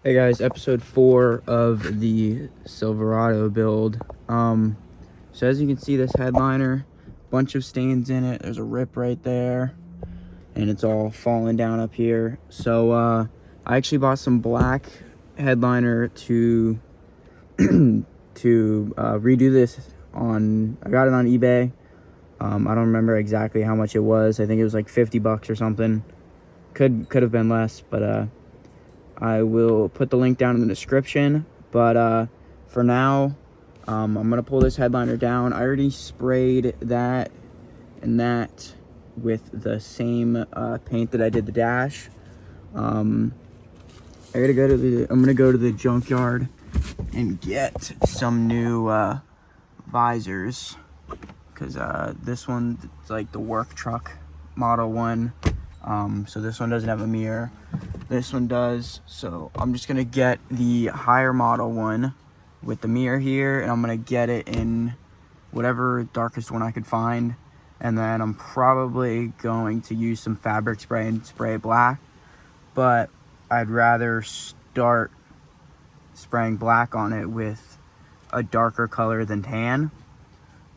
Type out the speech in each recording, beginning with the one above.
Hey guys, episode 4 of the Silverado build. So as you can see, this headliner, bunch of stains in it. There's a rip right there, and it's all falling down up here. So I actually bought some black headliner to redo this on. I got it on eBay. I don't remember exactly how much it was. I think it was like 50 bucks or something. Could have been less, but I will put the link down in the description. But for now, I'm gonna pull this headliner down. I already sprayed that and that with the same paint that I did the dash. I'm gonna go to the junkyard and get some new visors, because this one is like the work truck model one. So this one doesn't have a mirror. This one does. So I'm just gonna get the higher model one with the mirror here, and I'm gonna get it in whatever darkest one I could find. And then I'm probably going to use some fabric spray and spray it black, but I'd rather start spraying black on it with a darker color than tan.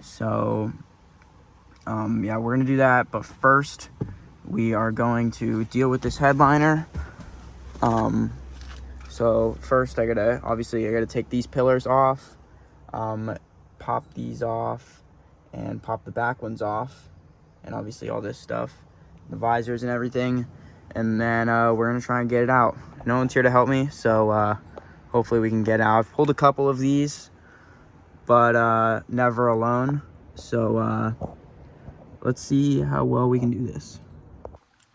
So yeah, we're gonna do that, but first we are going to deal with this headliner. So first I gotta take these pillars off, pop these off, and pop the back ones off, and obviously all this stuff, the visors and everything, and then we're gonna try and get it out. No one's here to help me, so hopefully we can get out. I've pulled a couple of these, but never alone. So let's see how well we can do this.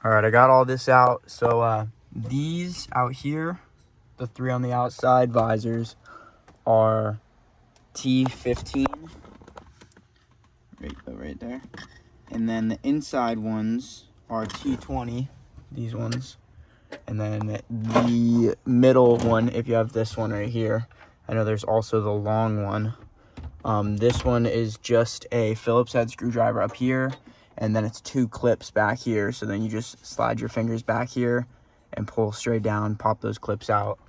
All right, I got all this out. So these out here, the three on the outside visors, are T15, right there. And then the inside ones are T20, these ones. And then the middle one, if you have this one right here, I know there's also the long one. This one is just a Phillips head screwdriver up here, and then it's two clips back here. So then you just slide your fingers back here and pull straight down, pop those clips out.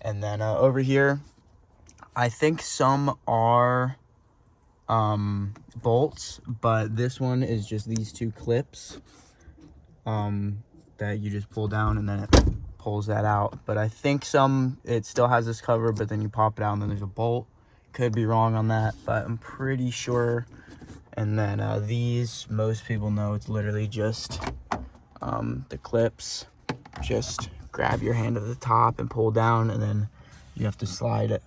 And then over here, I think some are bolts, but this one is just these two clips that you just pull down, and then it pulls that out. But I think some, it still has this cover, but then you pop it out and then there's a bolt. Could be wrong on that, but I'm pretty sure. And then these, most people know it's literally just the clips. Just grab your hand at the top and pull down, and then you have to slide it.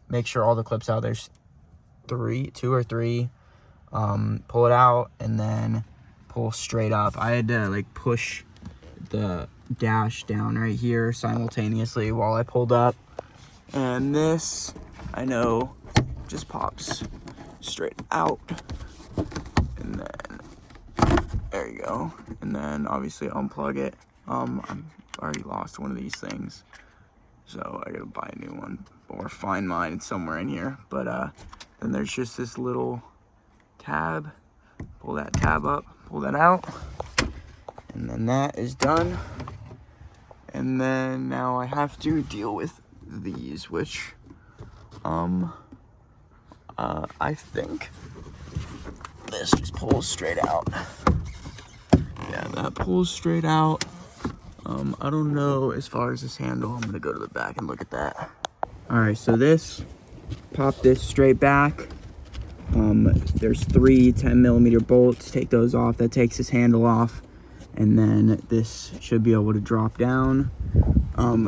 Make sure all the clips out. There's two or three. Pull it out and then pull straight up. I had to like push the dash down right here simultaneously while I pulled up, and this, I know, just pops straight out. And then there you go. And then obviously unplug it. I've already lost one of these things, so I gotta buy a new one or find mine. It's somewhere in here. But then there's just this little tab. Pull that tab up, pull that out, and then that is done. And then now I have to deal with these, which I think this just pulls straight out. Yeah, that pulls straight out. I don't know as far as this handle. I'm gonna go to the back and look at that. All right, so pop this straight back. There's three 10mm bolts. Take those off. That takes this handle off, and then this should be able to drop down.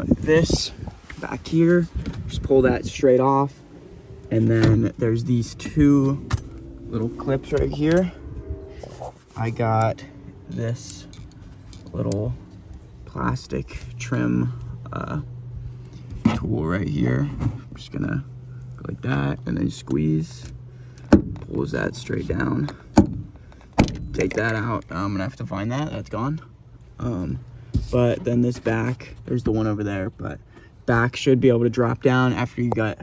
This back here, just pull that straight off, and then there's these two little clips right here. I got this little plastic trim tool right here. I'm just gonna go like that, and then squeeze, pulls that straight down. Take that out. I'm gonna have to find that. That's gone. But then this back, there's the one over there, but back should be able to drop down after you got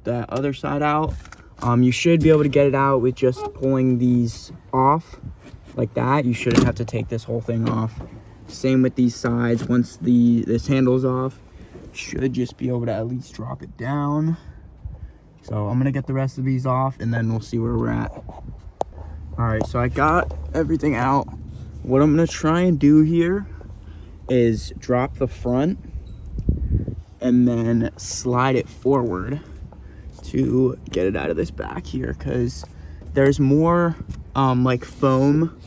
that other side out. You should be able to get it out with just pulling these off like that. You shouldn't have to take this whole thing off. Same with these sides. Once this handle's off, should just be able to at least drop it down. So I'm gonna get the rest of these off and then we'll see where we're at. All right, so I got everything out. What I'm gonna try and do here is drop the front and then slide it forward to get it out of this back here, because there's more like foam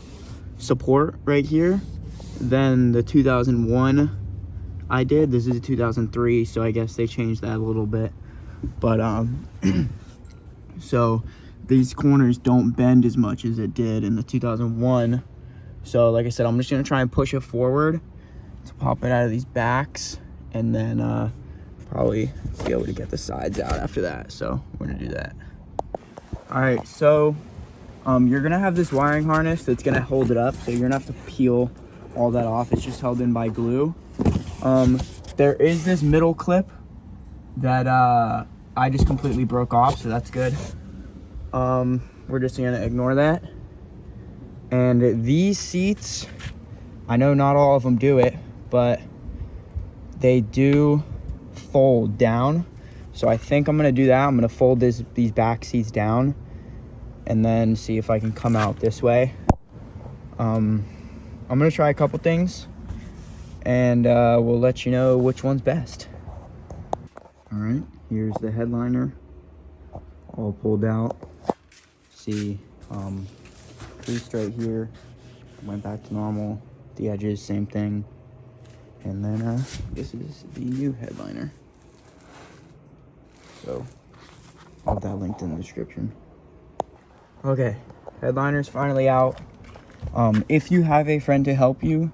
support right here than the 2001 I did. This is a 2003, so I guess they changed that a little bit. But so these corners don't bend as much as it did in the 2001. So like I said, I'm just gonna try and push it forward to pop it out of these backs, and then probably be able to get the sides out after that. So we're gonna do that. All right, so you're gonna have this wiring harness that's gonna hold it up, so you're gonna have to peel all that off. It's just held in by glue. There is this middle clip that I just completely broke off, so that's good. We're just gonna ignore that. And these seats, I know not all of them do it, but they do fold down. So I think I'm gonna do that. I'm gonna fold these back seats down and then see if I can come out this way. I'm gonna try a couple things and we'll let you know which one's best. All right, here's the headliner all pulled out. See, pretty straight here, went back to normal. The edges, same thing. And then this is the new headliner. So I'll have that linked in the description. Okay, headliner's finally out. If you have a friend to help you,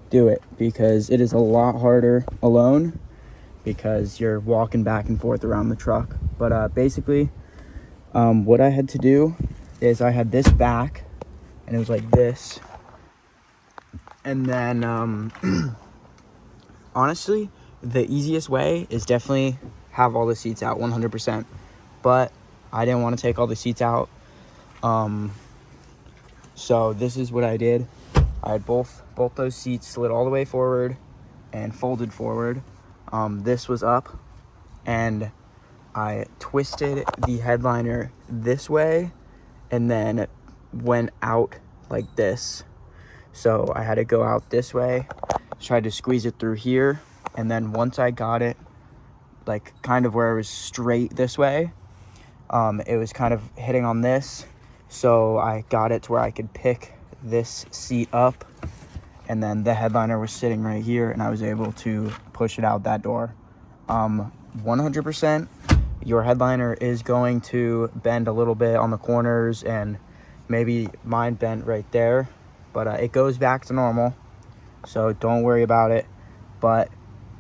do it, because it is a lot harder alone because you're walking back and forth around the truck. But basically, what I had to do is I had this back and it was like this. And then honestly, the easiest way is definitely have all the seats out 100%. But I didn't want to take all the seats out. So this is what I did. I had both those seats slid all the way forward and folded forward. This was up, and I twisted the headliner this way and then went out like this. So I had to go out this way, tried to squeeze it through here, and then once I got it like kind of where it was straight this way, it was kind of hitting on this. So I got it to where I could pick this seat up, and then the headliner was sitting right here, and I was able to push it out that door. 100%, your headliner is going to bend a little bit on the corners, and maybe mine bent right there, but it goes back to normal, so don't worry about it. But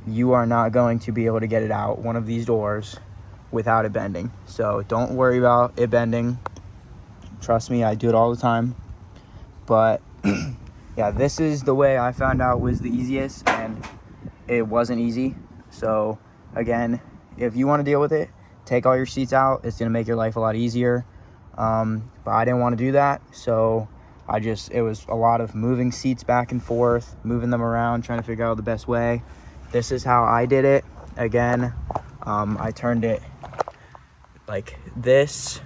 you are not going to be able to get it out one of these doors without it bending, so don't worry about it bending. Trust me, I do it all the time. But yeah, this is the way I found out was the easiest, and it wasn't easy. So again, if you want to deal with it, take all your seats out. It's going to make your life a lot easier. But I didn't want to do that, so it was a lot of moving seats back and forth, moving them around, trying to figure out the best way. This is how I did it. Again, I turned it like this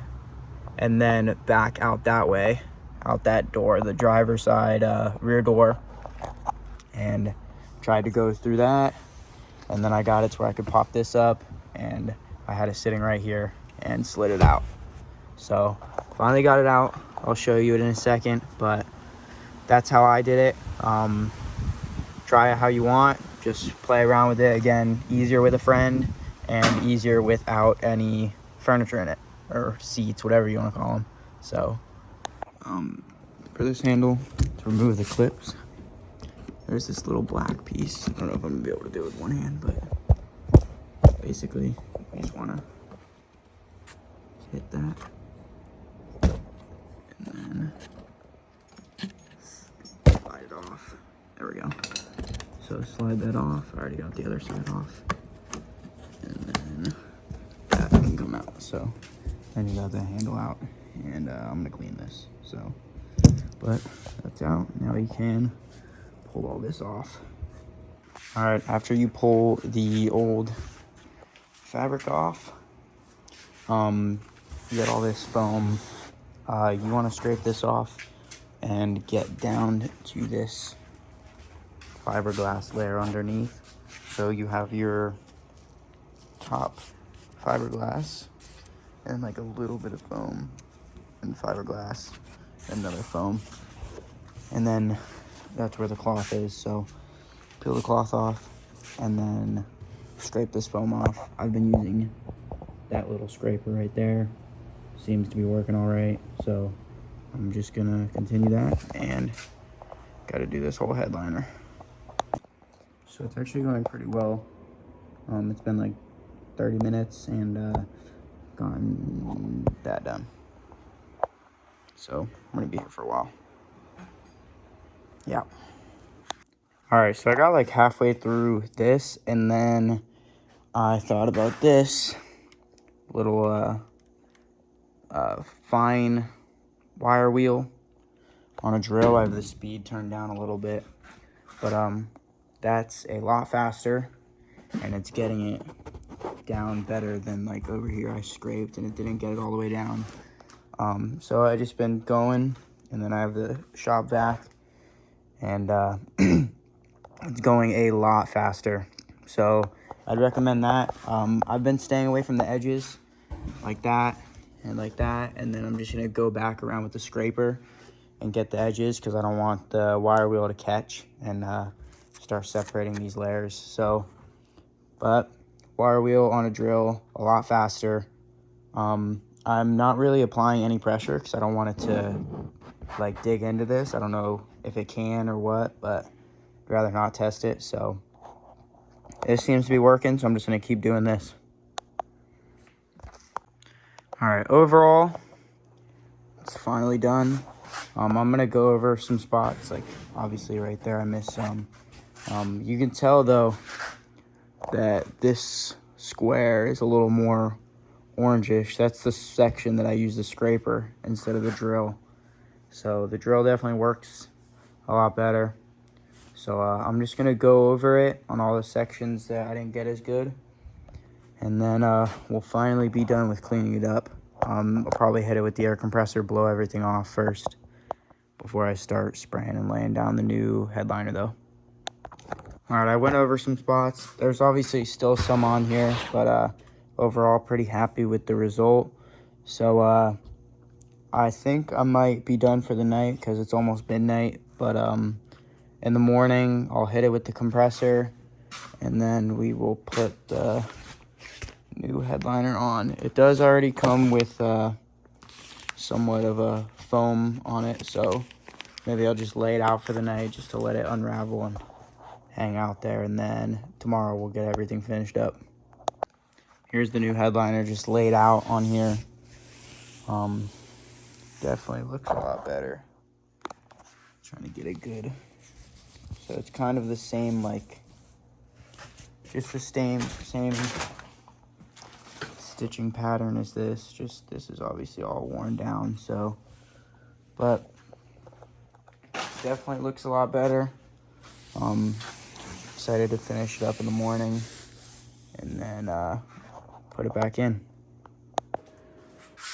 and then back out that way, out that door, the driver's side rear door, and tried to go through that. And then I got it to where I could pop this up, and I had it sitting right here and slid it out. So finally got it out. I'll show you it in a second, but that's how I did it. Try it how you want, just play around with it. Again, easier with a friend and easier without any furniture in it, or seats, whatever you want to call them. So for this handle, to remove the clips, there's this little black piece. I don't know if I'm gonna be able to do it with one hand, but basically you just want to hit that and then slide it off. There we go. So slide that off. I already got the other side off, and then that can come out. So then you got the handle out, and I'm gonna clean this. So, but that's out. Now you can pull all this off. All right, after you pull the old fabric off, you get all this foam. You want to scrape this off and get down to this fiberglass layer underneath. So you have your top fiberglass and like a little bit of foam and fiberglass and another foam. And then that's where the cloth is. So peel the cloth off and then scrape this foam off. I've been using that little scraper right there. Seems to be working all right. So I'm just gonna continue that and gotta do this whole headliner. So it's actually going pretty well. It's been like 30 minutes and gotten that done. So I'm gonna be here for a while. Yeah. All right, so I got like halfway through this and then I thought about this little fine wire wheel on a drill. I have the speed turned down a little bit, but that's a lot faster and it's getting it down better than like over here I scraped and it didn't get it all the way down. So I just been going and then I have the shop vac and it's going a lot faster. So I'd recommend that. I've been staying away from the edges like that, and then I'm just gonna go back around with the scraper and get the edges because I don't want the wire wheel to catch and start separating these layers. So, but wire wheel on a drill, a lot faster. I'm not really applying any pressure because I don't want it to like dig into this. I don't know if it can or what, but I'd rather not test it. So it seems to be working, so I'm just gonna keep doing this. All right, overall, it's finally done. I'm gonna go over some spots, like obviously right there I missed some. You can tell though that this square is a little more orangish. That's the section that I use the scraper instead of the drill. So the drill definitely works a lot better. So I'm just gonna go over it on all the sections that I didn't get as good. And then we'll finally be done with cleaning it up. I'll probably hit it with the air compressor, blow everything off first before I start spraying and laying down the new headliner though. All right, I went over some spots. There's obviously still some on here, but overall pretty happy with the result. So I think I might be done for the night because it's almost midnight. But in the morning, I'll hit it with the compressor and then we will put the new headliner on. It does already come with somewhat of a foam on it, so maybe I'll just lay it out for the night just to let it unravel and hang out there, and then tomorrow we'll get everything finished up. Here's the new headliner just laid out on here. Definitely looks a lot better. Trying to get it good. So it's kind of the same, like just the same stitching pattern as this. Just this is obviously all worn down, so but definitely looks a lot better. Excited to finish it up in the morning and then put it back in.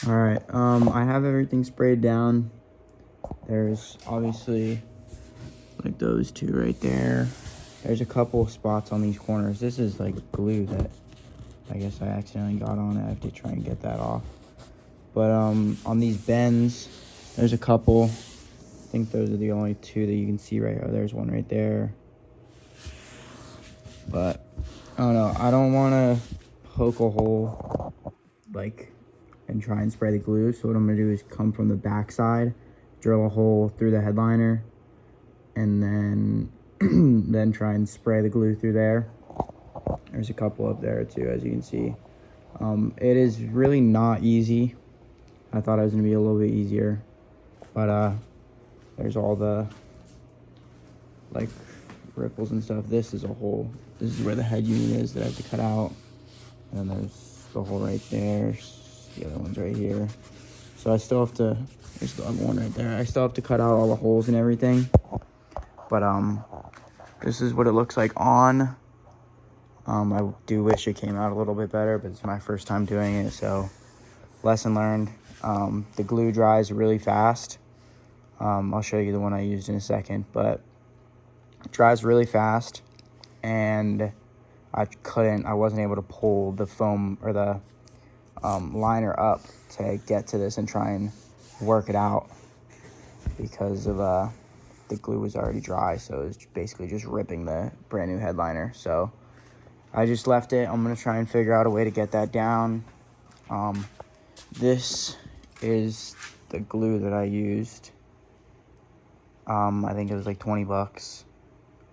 All right, I have everything sprayed down. There's obviously like those two right there. There's a couple of spots on these corners. This is like glue that I guess I accidentally got on it. I have to try and get that off. But on these bends, there's a couple. I think those are the only two that you can see right. Oh, there's one right there. But I don't know. I don't want to poke a hole like and try and spray the glue. So what I'm gonna do is come from the back side, drill a hole through the headliner, and then then try and spray the glue through there. There's a couple up there too, as you can see. It is really not easy. I thought it was gonna be a little bit easier, but there's all the like ripples and stuff. This is a hole. This is where the head unit is that I have to cut out, and then there's the hole right there. The other one's right here. So I still have to. There's the other one right there. I still have to cut out all the holes and everything, but This is what it looks like on. I do wish it came out a little bit better, but it's my first time doing it, so lesson learned. The glue dries really fast. I'll show you the one I used in a second, but it dries really fast, and I wasn't able to pull the foam or the liner up to get to this and try and work it out because of the glue was already dry, so it was basically just ripping the brand new headliner. So I just left it. I'm gonna try and figure out a way to get that down. This is the glue that I used. I think it was like 20 bucks,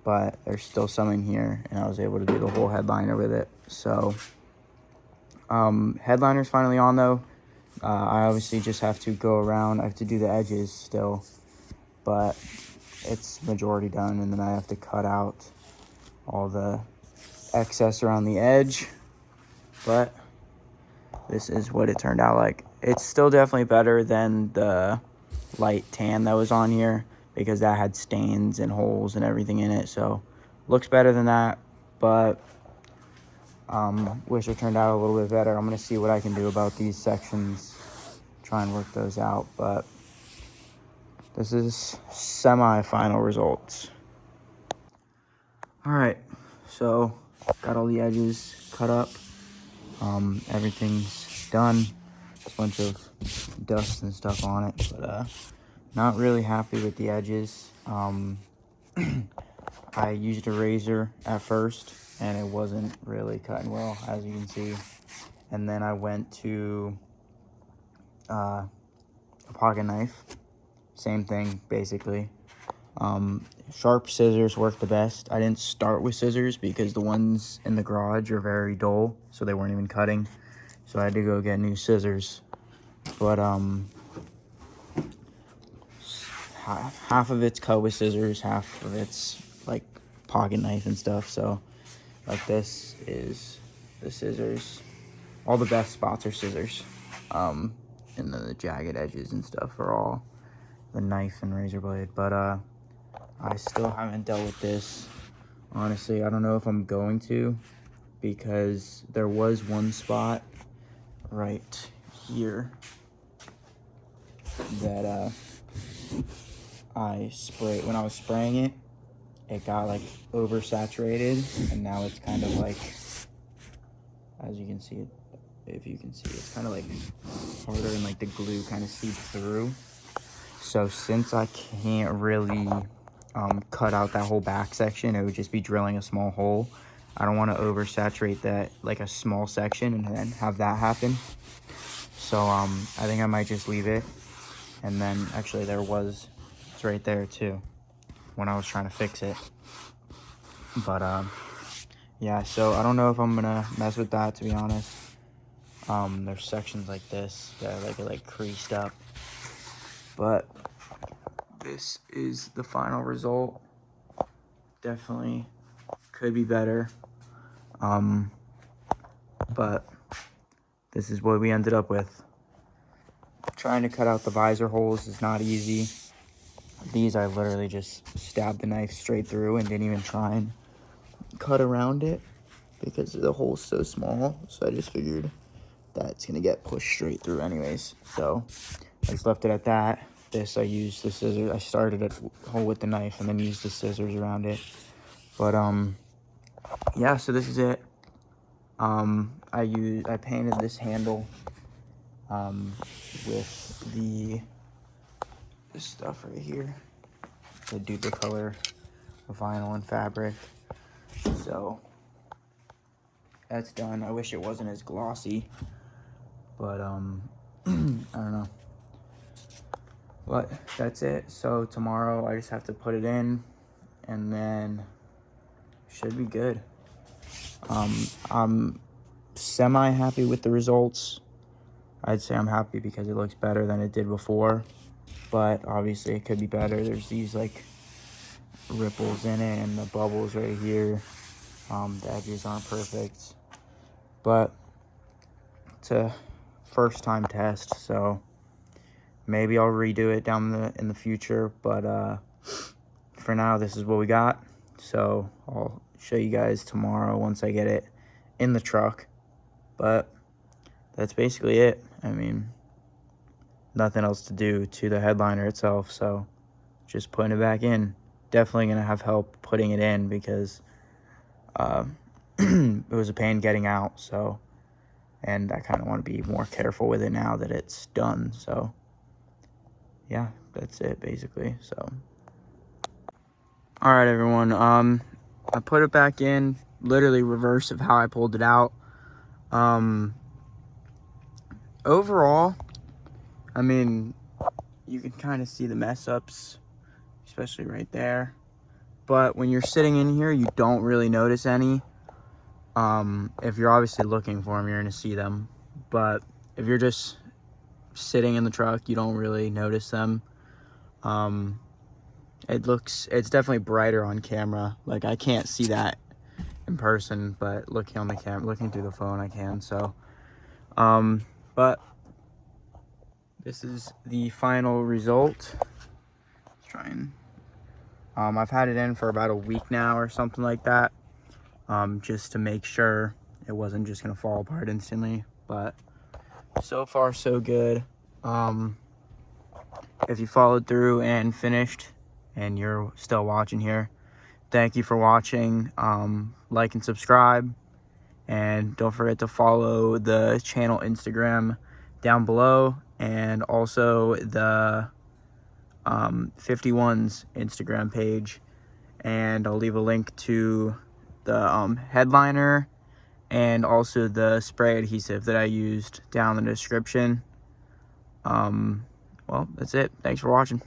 but there's still some in here, and I was able to do the whole headliner with it. So headliner's finally on though. I obviously just have to go around. I have to do the edges still, but it's majority done, and then I have to cut out all the excess around the edge. But this is what it turned out like. It's still definitely better than the light tan that was on here, because that had stains and holes and everything in it. So looks better than that, but wish it turned out a little bit better. I'm gonna see what I can do about these sections, try and work those out. But this is semi-final results. All right, so got all the edges cut up. Everything's done. There's a bunch of dust and stuff on it, but not really happy with the edges. I used a razor at first, and it wasn't really cutting well, as you can see. And then I went to a pocket knife. Same thing, basically. Sharp scissors work the best. I didn't start with scissors because the ones in the garage are very dull, so they weren't even cutting. So I had to go get new scissors. But half of it's cut with scissors, half of it's like pocket knife and stuff. So like this is the scissors. All the best spots are scissors. And then the jagged edges and stuff are all the knife and razor blade. But I still haven't dealt with this. Honestly, I don't know if I'm going to, because there was one spot right here that I sprayed. When I was spraying it, it got like oversaturated, and now it's kind of like, as you can see it, if you can see, it's kind of like harder, and like the glue kind of seeps through. So since I can't really cut out that whole back section, it would just be drilling a small hole. I don't want to oversaturate that, like a small section, and then have that happen. So I think I might just leave it. And then actually it's right there too when I was trying to fix it. But yeah, so I don't know if I'm gonna mess with that, to be honest. There's sections like this that are like creased up, but this is the final result. Definitely could be better, but this is what we ended up with. Trying to cut out the visor holes is not easy. These I literally just stabbed the knife straight through and didn't even try and cut around it because the hole's so small. So I just figured that's gonna get pushed straight through anyways. So I just left it at that. This, I used the scissors. I started a hole with the knife and then used the scissors around it. But yeah, so this is it. I painted this handle with this stuff right here, the Duplicolor vinyl and fabric. So that's done. I wish it wasn't as glossy, but I don't know. But that's it. So tomorrow I just have to put it in, and then should be good. I'm semi happy with the results. I'd say I'm happy because it looks better than it did before, but obviously it could be better. There's these like ripples in it and the bubbles right here. The edges aren't perfect, but it's a first time test, so maybe I'll redo it in the future. But for now, this is what we got. So I'll show you guys tomorrow once I get it in the truck. But that's basically it. I mean, nothing else to do to the headliner itself, so just putting it back in. Definitely gonna have help putting it in because it was a pain getting out. So, and I kind of want to be more careful with it now that it's done. So yeah, that's it basically. So all right, everyone, I put it back in, literally reverse of how I pulled it out. Overall, I mean, you can kind of see the mess ups, especially right there. But when you're sitting in here, you don't really notice any. If you're obviously looking for them, you're gonna see them. But if you're just sitting in the truck, you don't really notice them. It's definitely brighter on camera. Like, I can't see that in person, but looking on the camera, looking through the phone, I can. So, but this is the final result. Let's try and, I've had it in for about a week now or something like that, just to make sure it wasn't just gonna fall apart instantly. But so far so good. If you followed through and finished and you're still watching here, thank you for watching. Like and subscribe, and don't forget to follow the channel Instagram down below, and also the 51's Instagram page. And I'll leave a link to the headliner and also the spray adhesive that I used down in the description. Well, that's it. Thanks for watching.